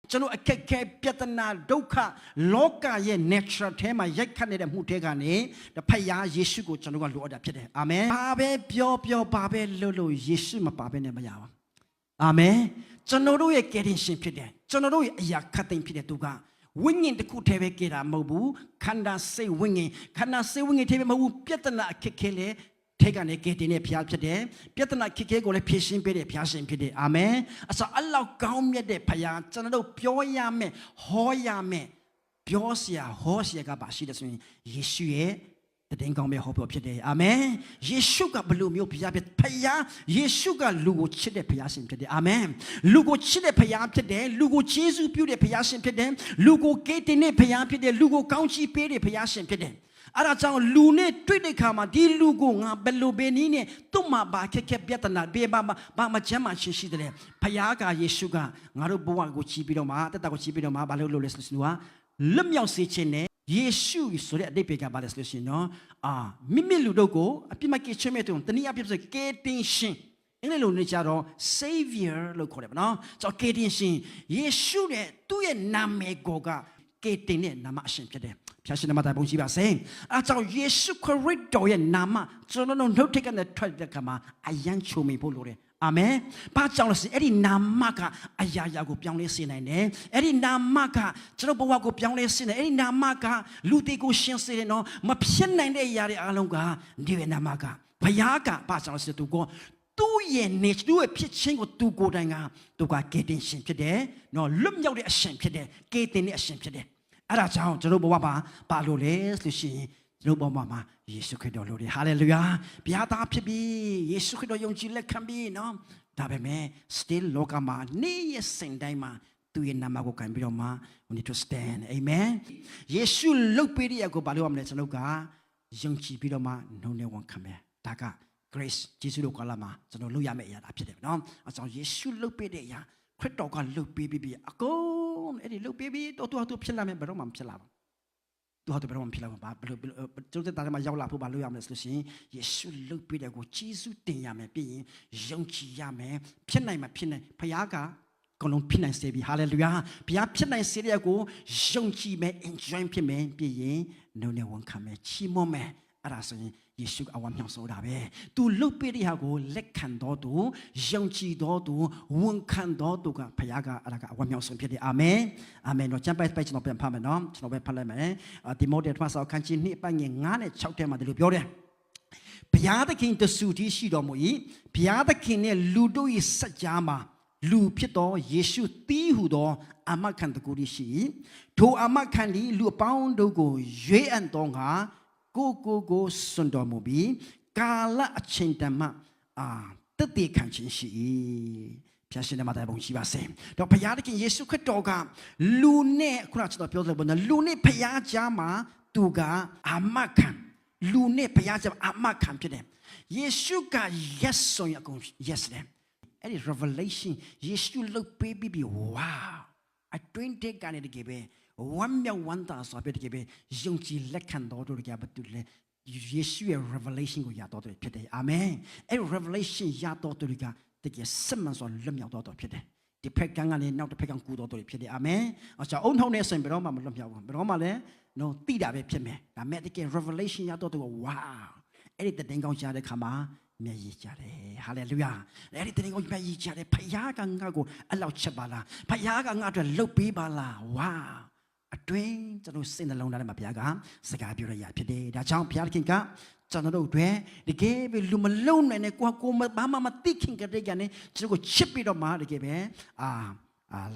ကျွန်တော်အခက်ခဲပြဿနာဒုက္ခလောကရဲ့ nature ထဲမှာရိုက်ခတ်နေတဲ့မှုတွေကနေဖခင်ယေရှုကိုကျွန်တော်ကလိုအပ်တာဖြစ်တယ်အာမင်ဘာပဲပြောဘာပဲလို့ယေရှုမပါဘဲနဲ့မရပါအာမင်ကျွန်တော်တို့ရဲ့ကယ်တင်ရှင်ဖြစ်တယ်ကျွန်တော်တို့ရဲ့အရာခတ်သိမ်းဖြစ်တဲ့သူကဝိညာဉ်တစ်ခုတည်းပဲကြတာမဟုတ်ဘူးခန္ဓာစိတ်ဝိညာဉ်ခန္ဓာစိတ်ဝိညာဉ်တည်းပဲမဟုတ်ဘူးပြဿနာအခက်ခဲလေထဲကနေကယ်တင်တဲ့ဘုရားဖြစ်တယ်ပြဿနာခက်ခဲကိုလည်းဖြေရှင်းပေးတဲ့ဘုရားရှင်ဖြစ်တယ်အာမင်အစအလောက်ကောင်းမြတ်တဲ့ဘုရားကျွန်တော်တို့ပြောရမယ်ဟောရမယ်ပြောစရာဟောစရာကပါရှိတယ်ဆိုရင်ယေရှုရဲ့တည်င်းကောင်းမြတ်ဟောပြောဖြစ်တယ်အာမင်ယေရှုကဘလို့မျိုးဘုရားဖြစ်ဘုရားယေရှုကလူကိုချစ်တဲ့ဘုရားရှင်ဖြစ်တယ်အာမင်လူကိုချစ်တဲ့ဘုရားဖြစ်တယ်လူကိုယေရှုပြုတဲ့ဘုရားရှင်ဖြစ်တယ်လူကိုကယ်တင်တဲ့ဘုရားဖြစ်တယ်လူကိုကောင်းချီးပေးတဲ့ဘုရားရှင်ဖြစ်တယ်အဲ့ဒါကြောင့်လူနဲ့တွေ့တဲ့ခါမှာဒီလူကိုငါဘယ်လိုပဲနည်းနဲ့သူ့မှာဘာခက်ခဲပြဿနာပေးဘာမှချမ်းမှရှိရှိတယ်ဘုရားကယေရှုကငါတို့ဘဝကိုချီးပြီးတော့မှတက်တာကိုချီးပြီးတော့မှဘာလို့လဲဆိုတော့လွတ်မြောက်စေခြင်းနဲ့ယေရှုဆိုတဲ့အဓိပ္ပာယ်ကဘာလဲဆိုလို့ရှိရင်နော်မိမိလူတို့ကိုအပြစ်မကင်းချင်မဲ့တုံတနည်းအားဖြင့်ဆိုကယ်တင်ရှင်အင်္ဂလိပ်လိုနေကြတော့ savior လို့ခေါ်တယ်ဗောနော်ဆိုတော့ကယ်တင်ရှင်ယေရှုရဲ့သူ့ရဲ့နာမည်ကိုကကယ်တင်တဲ့နာမအရှင်ဖြစ်တယ်ဖျားရှင်နာမတော်ဘုန်းကြီးပါစေအဲကြောင့်ယေရှုခရစ်တော်ရဲ့နာမကျွန်တော်တို့နှုတ်ထက်ကနဲ့ထွက်တဲ့ခါမှာအယံချုံမိဖို့လိုတယ်အာမင်ဘာကြောင့်လဲဆိုအဲ့ဒီနာမကအရာရာကိုပြောင်းလဲစေနိုင်တယ်အဲ့ဒီနာမကကျွန်တော်ဘဝကိုပြောင်းလဲစေနိုင်အဲ့ဒီနာမကလူတွေကိုရှင်းစေတယ်နော်မဖြစ်နိုင်တဲ့အရာတွေအားလုံးကဒီရဲ့နာမကဘုရားကဘာကြောင့်လဲဆိုသူကသူ့ရဲ့ nature သူ့ရဲ့ဖြစ်ခြင်းကိုသူကိုယ်တိုင်ကသူကကယ်တင်ရှင်ဖြစ်တယ်နော်လွတ်မြောက်တဲ့အရှင်ဖြစ်တယ်ကယ်တင်တဲ့အရှင်ဖြစ်တယ်အဲ့ဒါကြောင့်ကျွန်တော်ဘဝမှာပါလို့လေဆိုရှင်ကျွန်တော်ဘဝမှာယေရှုခရစ်တော်လို့ဟာလေလုယာဘုရားသားဖြစ်ပြီးယေရှုခရစ်တော်ယုံကြည်လက်ခံပြီးနော်ဒါပေမဲ့ still လောကမှာနေ့ရက်စဉ်တိုင်းမှာသူရဲ့နာမကိုခံပြီးတော့မှ we need to stand amen ယေရှုလုတ်ပေးတဲ့ကိုဘာလို့ရမလဲကျွန်တော်ကယုံကြည်ပြီးတော့မှနှုတ်နဲ့ဝန်ခံမယ်ဒါက grace ယေရှုတို့ကလာမှာကျွန်တော်လုပ်ရမယ့်အရာဒါဖြစ်တယ်နော်အဲကြောင့်ယေရှုလုတ်ပေးတဲ့အရာခရစ်တော်ကလုတ်ပေးပြီးအကုန်အဲ့ဒီလုတ်ပေးပြီးတော့သူဖြစ်လာမယ်ဘယ်တော့မှမဖြစ်လာဘူးသူဟာဘယ်တော့မှဖြစ်လာမှာဘယ်လိုကျုပ်တဲ့တာထဲမှာရောက်လာဖို့ဘာလို့ရမလဲဆိုလို့ရှိရင်ယေရှုလုတ်ပေးတဲ့ကိုယေရှုတင်ရမယ်ပြီးရင်ယုံကြည်ရမယ်ဖြစ်နိုင်မှာဖြစ်နိုင်ဘုရားကကောလုံးဖြစ်နိုင်စေပြီဟာလေလုယာဘုရားဖြစ်နိုင်စေတဲ့ကိုယုံကြည်မယ် enjoy ဖြစ်မယ်ပြီးရင်နှုတ်နဲ့ဝန်ခံမယ်ချီးမွမ်းမယ်အဲ့ဒါဆိုရင်ယေရှုအဝမ်းမြောက်ဆိုတာပဲသူလုတ်ပေးတဲ့ဟာကိုလက်ခံတော်သူယုံကြည်တော်သူဝန်ခံတော်သူကဘုရားကအဲ့ဒါကအဝမ်းမြောက်ဆုံးဖြစ်တယ်အာမင်အာမင်တော့ကျမ်းပိုက်ကျွန်တော်ပြန်ဖတ်မယ်နော်ကျွန်တော်ပဲဖတ်လိုက်မယ်ဒီမိုဒယ်ထမဆောက်ခန်းကြီး2ပိုင်းငယ်9နဲ့6ထဲမှာဒီလိုပြောတယ်ဘုရားသခင်တဆူတည်းရှိတော်မူ၏ဘုရားသခင်နဲ့လူတို့၏စัจ जा မှာလူဖြစ်တော်ယေရှုသီးဟုသောအမခံတကူရှိထိုအမခံသည်လူအပေါင်းတို့ကိုရွေးအံ့တော်ငါကိုစွန့်တော်မူပြီးကာလအချိန်တန်မှတသက်ခံခြင်းရှိဖျားရှင်နာမတော်ဘုန်းကြီးပါစေတော့ဘုရားသခင်ယေရှုခရစ်တော်ကလူနဲ့ခုနကကျွန်တော်ပြောသလိုပေါ့နော်လူနဲ့ဘုရားကြားမှာသူကအမခံလူနဲ့ဘုရားကြားအမခံဖြစ်တယ်ယေရှုက yes ဆိုရင်အကုန် yes တယ်အဲ့ဒီ revelation ယေရှုလုပ်ပေးပြီး wow အတွင်းတဲ့ကနေတကယ်ပဲဝမ်းမြောက်ဝမ်းသာစွာပဲတကယ်ပဲယုံကြည်လက်ခံတော်တို့ကဘာတူလဲယေရှုရဲ့ revelation ကိုရတော်တယ်ဖြစ်တယ်အာမင်အဲ့ revelation ရတော်သူတွေကတကယ်စစ်မှန်စွာလွတ်မြောက်တော်ဖြစ်တယ်ဒီဖက်ကကနေနောက်တစ်ဖက်ကကူတော်တော်ဖြစ်တယ်အာမင်အချာအုံနှောင်းနေဆိုရင်ဘယ်တော့မှမလွတ်မြောက်ဘူးဘယ်တော့မှလည်းနော်တိတာပဲဖြစ်မယ်ဒါမဲ့တကယ် revelation ရတော်သူက wow အဲ့ဒီတည်င်းကောင်းရှာတဲ့ခါမှာမျက်ရည်ကျတယ်ဟာလေလုယာအဲ့ဒီတည်င်းကောင်းမျက်ရည်ကျတယ်ဖခင်ကငါ့ကိုအဲ့လောက်ချက်ပါလားဖခင်ကငါ့အတွက်လှုပ်ပေးပါလား wowအတွင်းကျွန်တော်စိတ်နှလုံးသားထဲမှာဘုရားကစကားပြောရရဖြစ်တယ်ဒါကြောင့်ဘုရားခင်ကကျွန်တော်တို့တွေတကယ်ပဲလူမလုံးနိုင်နဲ့ကိုဘာမှမသိခင်ကတည်းကနေကျွန်တော်ကိုချစ်ပြီးတော့မှတကယ်ပဲ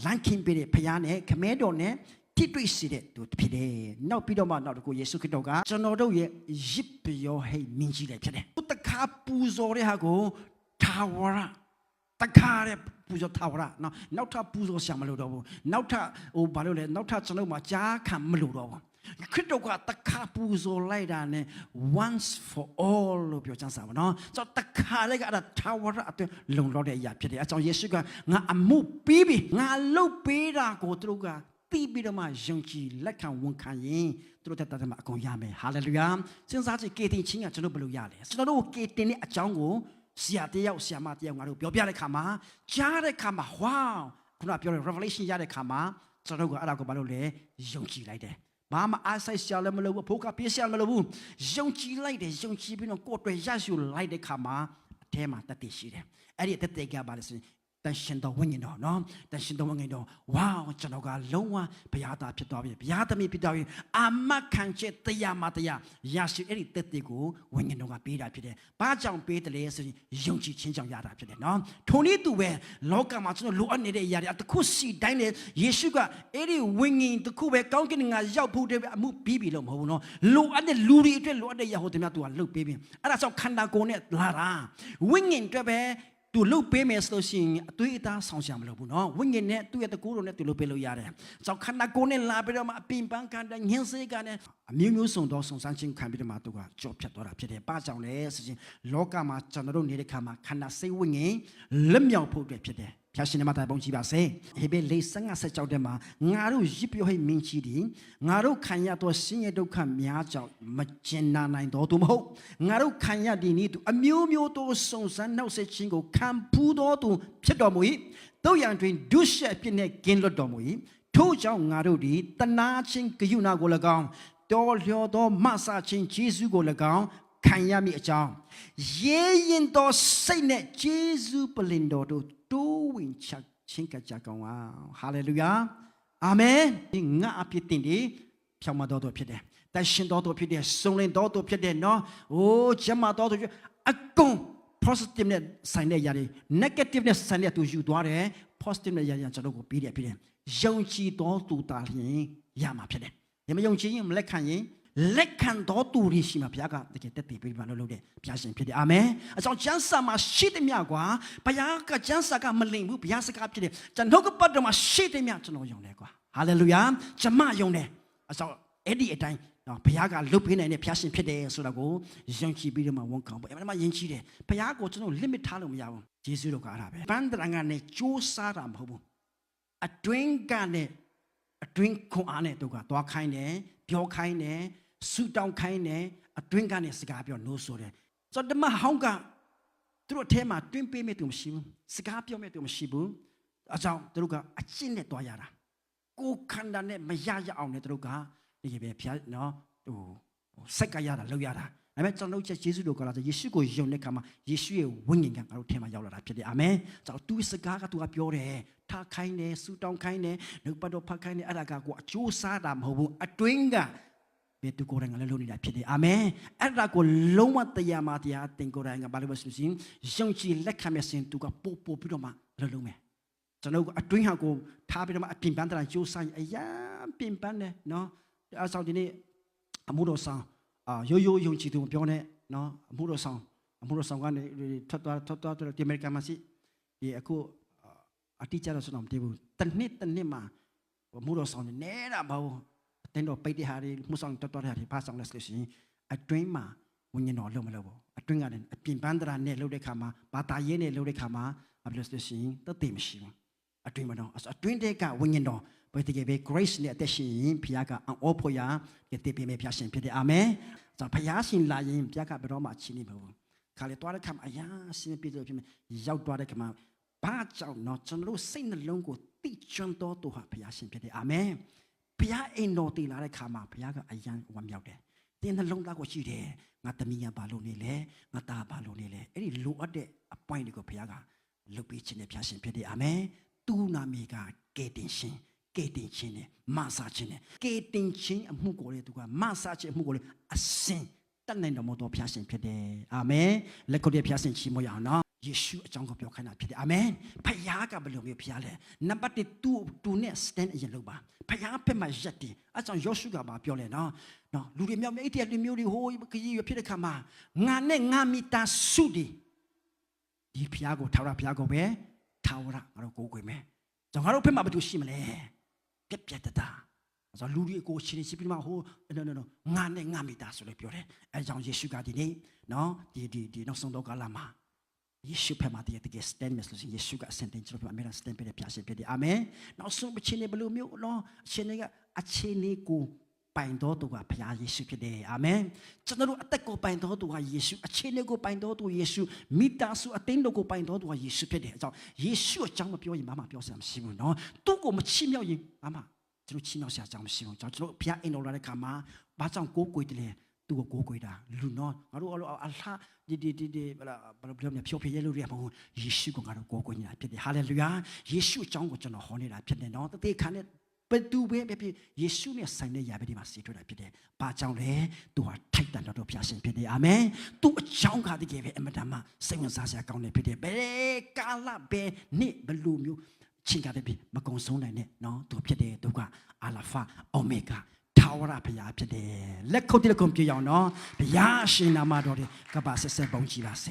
လမ်းခင်ပေးတဲ့ဘုရားနဲ့ခမဲတော်နဲ့ထိတွေ့စေတဲ့သူဖြစ်တယ်နောက်ပြီးတော့မှနောက်တစ်ခုယေရှုခရစ်တော်ကကျွန်တော်တို့ရဲ့ရစ်ပြောဟိတ်မင်းကြီးလည်းဖြစ်တယ်တခါပူဇော်တဲ့ဟာကိုထာဝရတခါတဲ့ပူဇော်ထာဝရနော်နောက်ထပ်ပူဇော်ရှာမလို့တော့ဘူးနောက်ထပ်ဘာလို့လဲနောက်ထပ်ကျွန်တော်မှာကြားခံမလို့တော့ဘူးခရစ်တော်ကတခါပူဇော်လိုက်တာနဲ့ once for all လို့ပြောချင်စားပါနော်ဆိုတော့တခါလေးကအဲ့ဒါထာဝရအတွင်းလုံလောက်တဲ့အရာဖြစ်တယ်အဲကြောင့်ယေရှုကငါအမှုပြီးပြီငါလုပ်ပေးတာကိုသူတို့ကသိပြီးတော့မှယုံကြည်လက်ခံဝန်ခံရင်သူတို့တက်မှာအကုန်ရမယ်ဟာလေလုယာစဉ်းစားကြည့်ကေတင်ချင်းကကျွန်တော်ဘယ်လိုရလဲကျွန်တော်တို့ကေတင်တဲ့အကြောင်းကိုဆရာတယောက်ဆရာမတယောက်ငါတို့ပြောပြတဲ့ခါမှာကြားတဲ့ခါမှာ wow ခုနပြောတဲ့ revelation ရတဲ့ခါမှာကျွန်တော်တို့ကအဲ့ဒါကိုဘာလို့လဲယုံကြည်လိုက်တယ်ဘာမှအားဆိုင်ရှာလည်းမလုပ်ဘူးဘိုးကပြေးရှာမလုပ်ဘူးယုံကြည်လိုက်တယ်ယုံကြည်ပြီးတော့ကိုယ်အတွက်ရရှိလိုက်တဲ့ခါမှာအထဲမှာတတ်သိရှိတယ်အဲ့ဒီတတ်သိကဘာလဲဆိုရင်တန်ရှင်တော်ဝိညာဉ်တော်နော်တန်ရှင်တော်ဝိညာဉ်တော်ဝါကျွန်တော်ကလုံးဝဘုရားသားဖြစ်သွားပြီဘုရားသမီးဖြစ်သွားပြီအာမခံချက်တရားမှတရားရရှိအဲ့ဒီတသက်ကိုဝိညာဉ်တော်ကပေးတာဖြစ်တယ်။ဘာကြောင့်ပေးတယ်လဲဆိုရင်ယုံကြည်ခြင်းကြောင့်ရတာဖြစ်တယ်နော်။ထိုနည်းတူပဲလောကမှာကျွန်တော်လိုအပ်နေတဲ့အရာတွေတစ်ခုစီတိုင်းလေယေရှုကအဲ့ဒီဝိညာဉ်တစ်ခုပဲကောင်းကင်ငါရောက်ဖို့တဲ့အမှုပြီးပြီလို့မဟုတ်ဘူးနော်။လိုအပ်တဲ့လူတွေအတွက်လိုအပ်တဲ့ရဟောတဲ့များသူကလှုပ်ပေးပြီ။အဲ့ဒါကြောင့်ခန္ဓာကိုယ်နဲ့လာတာဝိညာဉ်အတွက်ပဲသူလှုပ်ပေးမယ်ဆိုလို့ရှိရင်အသွေးအသားဆောင်ရှာမလို့ဘူးနော်ဝိညာဉ်နဲ့သူ့ရဲ့တကူတော်နဲ့သူလှုပ်ပေးလို့ရတယ်။ကြောင့်ခန္ဓာကိုယ်နဲ့လာပြီးတော့မှအပင်ပန်းခံတဲ့ညှင်းစေးကနဲ့အမျိုးမျိုးစုံသောစုံစမ်းခြင်းခံပြီးတော့မှသူကကြော့ဖြတ်သွားတာဖြစ်တယ်။ဘာကြောင့်လဲဆိုရင်လောကမှာကျွန်တော်တို့နေတဲ့ခါမှာခန္ဓာစိတ်ဝိညာဉ်လက်မြောက်ဖို့အတွက်ဖြစ်တယ်။ဖျားရှင်နဲ့မတိုင်ပုံကြည့်ပါစေ။ဟေဘဲလေး56တဲ့မှာငါတို့ရစ်ပြောဟိမင်းကြီးဒီငါတို့ခံရသောဆင်းရဲဒုက္ခများကြောင့်မကျင်နာနိုင်တော်သူမဟုတ်ငါတို့ခံရသည်နည်းသူအမျိုးမျိုးသောစုံစမ်းနှောက်ဆက်ခြင်းကိုခံဖူးတော်သူဖြစ်တော်မူ၏တို့ရန်တွင်ဒုရှက်ပြည့်နဲ့ကင်းလွတ်တော်မူ၏ထို့ကြောင့်ငါတို့သည်တနာခြင်းဂရုဏာကို၎င်းတော်လျော်သောမဆာခြင်းယေရှုကို၎င်းခံရမည်အကြောင်းရဲရင်သောစိတ်နဲ့ယေရှုပလင်တော်တို့တိုးဝင်ချက်ချင်းကကြကောင်ပါဟာလေလုယာအာမင်ဒီငါအပြစ်တင်ဒီဖြောင်းမတော်ဖြစ်တယ်တရှင်တော်ဖြစ်တယ်စုံလင်တော်ဖြစ်တယ်နော်အိုးကျမတော်အကုန် positive နဲ့ဆိုင်တဲ့ຢာတွေ negative နဲ့ဆိုင်တဲ့သူယူသွားတယ် positive နဲ့ຢာကျွန်တော်ကိုပြီးတယ်ဖြစ်တယ်ယုံကြည်တော်သူတာလျင်ရမှာဖြစ်တယ်ညမယုံကြည်ရင်မလက်ခံရင်လက်ခံတော်သူရရှိမှာဘုရားကတကယ်တက်တည်ပြီးမှလုပ်တဲ့ဘုရားရှင်ဖြစ်တယ်အာမင်အကြောင်းကျမ်းစာမှာရှိတယ်မြတ်ကွာဘုရားကကျမ်းစာကမလိမ်ဘူးဘုရားစကားဖြစ်တယ်ကျွန်တော်ကပတ်တော်မှာရှိတယ်မြတ်ကျွန်တော်ယုံတယ်ကွာဟာလေလုယာကျမယုံတယ်အကြောင်းအဲ့ဒီအတိုင်းနော်ဘုရားကလုပ်ပေးနိုင်တဲ့ဘုရားရှင်ဖြစ်တယ်ဆိုတာကိုယုံကြည်ပြီးတော့မှဝန်ခံဖို့အဲ့ဒါမှယဉ်ကျေးတယ်ဘုရားကိုကျွန်တော် limit ထားလို့မရဘူးယေရှုတော်ကအဲ့ဒါပဲပန်းတရံကနေကြိုးစားတာမဟုတ်ဘူးအတွင်းကနေအတွင်းခွန်အားနဲ့သူကသွားခိုင်းတယ်ပြောခိုင်းတယ်ဆူတောင်းခိုင်းတယ်အတွင်းကနေစကားပြောနိုးဆိုတယ်ဆိုတော့ဓမ္မဟောင်းကသူတို့အထဲမှာတွင်းပေးမဲ့သူမရှိဘူးစကားပြောမဲ့သူမရှိဘူးအကြောင်းသူတို့ကအကျင့်နဲ့တွားရတာကိုယ်ခန္ဓာနဲ့မရရအောင်နဲ့သူတို့ကဒီပဲဖျားနော်ဟိုစက်ကရတာလောက်ရတာဒါပေမဲ့ကျွန်တော်တို့ယေရှုတော်ကလာဆိုယေရှုကိုယုံတဲ့ခါမှာယေရှုရဲ့ဝိညာဉ်ကငါတို့ထဲမှာရောက်လာတာဖြစ်တယ်အာမင်ကျွန်တော်သူစကားကသူကပြောတယ်ထားခိုင်းတယ်ဆူတောင်းခိုင်းတယ်နှုတ်ပတ်တော်ဖတ်ခိုင်းတယ်အဲ့ဒါကကိုအကျိုးစားတာမဟုတ်ဘူးအတွင်းကဘယ်သူကိုယ်တိုင်ကလည်းလုပ်နေတာဖြစ်တယ်အာမင်အဲ့ဒါကိုလုံးဝတရားမှတရားတင်ကိုယ်တိုင်ကဘာလို့လဲဆိုရင်ယုံကြည်လက်ခံမဲ့စဉ်သူကပို့ပြီးတော့မှလုပ်မယ်ကျွန်တော်အတွင်းဟာကိုထားပြီးတော့မှအပြင်ပန်းတရာကျိုးဆိုင်အရာပြင်ပန်းတယ်နော်အဆောင်ဒီနေ့အမှုတော်ဆောင်ရိုးရိုးယုံကြည်သူပြောနေနော်အမှုတော်ဆောင်ကနေထွက်သွားဒီအမေရိကန်မှာရှိဒီအခုအတိအကျတော့ကျွန်တော်မသိဘူးတစ်နှစ်မှာအမှုတော်ဆောင်နေတာမဟုတ်တင်းတော့ပိတ်တဲ့ဟာတွေမှုဆောင်တော်တဲ့ဟာတွေပါဆောင်လက်ဆိုရှင်အတွင်းမှာဝိညာဉ်တော်လုံးမလို့ဘူးအတွင်းကလည်းအပြင်ပန်းတရာနဲ့လှုပ်တဲ့ခါမှာဘာသာရေးနဲ့လှုပ်တဲ့ခါမှာဘာလို့ဆိုရှင်တသိမရှိဘူးအတွင်းမှာတော့အတွင်းတဲ့ကဝိညာဉ်တော်ဘယ်တကယ်ပဲ grace နဲ့အသက်ရှင်ရင်ဘုရားကအောဖို့ရတည်ပေးမယ်ဘုရားရှင်ဖြစ်တယ်အာမင်။ဆိုဘုရားရှင်လာရင်ဘုရားကဘယ်တော့မှချင်းနေမဟုတ်ဘူး။ခါလေတွားတဲ့ခါမှာအရာစင်ပြည့်လို့ဖြစ်မယ်ရောက်တွားတဲ့ခါမှာဘာကြောင့်တော့ကျွန်တော်တို့စိတ်နှလုံးကိုတိကျွမ်းတော်သူဟာဘုရားရှင်ဖြစ်တယ်အာမင်။ဘုရားအိမ်တော်တည်လာတဲ့ခါမှာဘုရားကအယံဝမ်းမြောက်တယ်။တင်းနှလုံးသားကိုရှိတယ်။ငါသမီးကဘာလို့နေလဲ။ငါသားဘာလို့နေလဲ။အဲ့ဒီလိုအပ်တဲ့အပိုင်းတွေကိုဘုရားကလုပ်ပေးခြင်းနဲ့ဘုရားရှင်ဖြစ်တယ်အာမင်။သူ့နာမည်ကကယ်တင်ရှင်ကေတင်ချင်းနဲ့မဆာချင်းနဲ့ကေတင်ချင်းအမှုကိုလေသူကမဆာချင်းအမှုကိုလေအစင်တတ်နိုင်တော်မူသောဘုရားရှင်ဖြစ်တယ်အာမင်လက်ကိုတဲ့ဘုရားရှင်ချီးမွမ်းရအောင်နော်ယေရှုအကြောင်းကိုပြောခိုင်းတာဖြစ်တယ်အာမင်ဘုရားကဘယ်လိုမျိုးဘုရားလဲနံပါတ်1သူနဲ့ stand အရင်လုပ်ပါဘုရားဖက်မှာရက်တယ်အကြောင်းယောရှုကပါပြောလဲနော်လူတွေမြောက်မြေအဲ့ဒီမျိုးတွေဟိုခကြီးရဖြစ်တဲ့ခါမှာငါနဲ့ငါမိသားစုဒီဘုရားကိုထာဝရဘုရားကိုပဲထာဝရငါတို့ကိုးကွယ်မယ်ကျွန်တော်တို့ဖက်မှာဘာလို့ရှိမလဲပြတ်တာဆိုလူတွေကိုရှင်းရှင်းပြမဟိုနော်ငါနဲ့ငါမိသားဆိုလည်းပြောတယ်အဲကြောင့်ယေရှုကဒီနေ့နော်ဒီနောက်ဆုံးတော့ကာလမှာယေရှုဖက်မှာတကယ် stand မယ်ဆိုရင်ယေရှုကအစင်တင်ကျွန်တော်အမေရိကန် stand ပြတဲ့ပြရှင်ဖြစ်တယ်အာမင်နောက်ဆုံးအချိန်လေးဘယ်လိုမျိုးနော်အချိန်လေးကို ပိုင်တော်သူကဘုရားယေရှုဖြစ်တယ်အာမင်ကျွန်တော်တို့အသက်ကိုပိုင်တော်သူကယေရှုအခြေအနေကိုပိုင်တော်သူယေရှုမိသားစုအသင်းတော်ကိုပိုင်တော်သူကယေရှုဖြစ်တယ်အကြောင်းယေရှုအကြောင်းမပြောရင်ဘာမှပြောစရာမရှိဘူးနော်သူ့ကိုမချီးမြှောက်ရင်ဘာမှကျွန်တော်ချီးမြှောက်စရာအကြောင်းမရှိဘူးကျွန်တော်ဘုရားအိမ်တော်လာတဲ့ခါမှာဘာကြောင့်ကိုးကွယ်တယ်လဲသူ့ကိုကိုးကွယ်တာလူနော်ငါတို့အလားဒီဘယ်လိုပြောမလဲဖြောပြရဲလို့ရမဟုတ်ယေရှုကငါတို့ကိုးကွယ်နေတာဖြစ်တယ်ဟာလေလုယာယေရှုအကြောင်းကိုကျွန်တော်ဟောနေတာဖြစ်တယ်နော်တသေးခါနဲ့ဘယ်သူပဲဖြစ်ယေရှုနဲ့ဆိုင်တဲ့ယာပဲဒီမှာစီထွေးတာဖြစ်တယ်။ဘာကြောင့်လဲ။သူဟာထိုက်တန်တော်ဘုရားရှင်ဖြစ်တယ်။အာမင်။သူအကြောင်းကတကယ်ပဲအမတန်မှစိတ်ဝင်စားစရာကောင်းတယ်ဖြစ်တယ်။ဘယ်ကာလပဲနေ့ဘယ်လိုမျိုးချင်းကပဲမကုံဆုံးနိုင်နဲ့နော်။သူဖြစ်တယ်သူကအာလဖာအိုမီဂါထာဝရဘုရားဖြစ်တယ်။လက်ခုပ်တည်းခုံပြရအောင်နော်။ဘုရားရှင်နာမတော်ကဘာဆက်ဆက်ပုံကြည်ပါစေ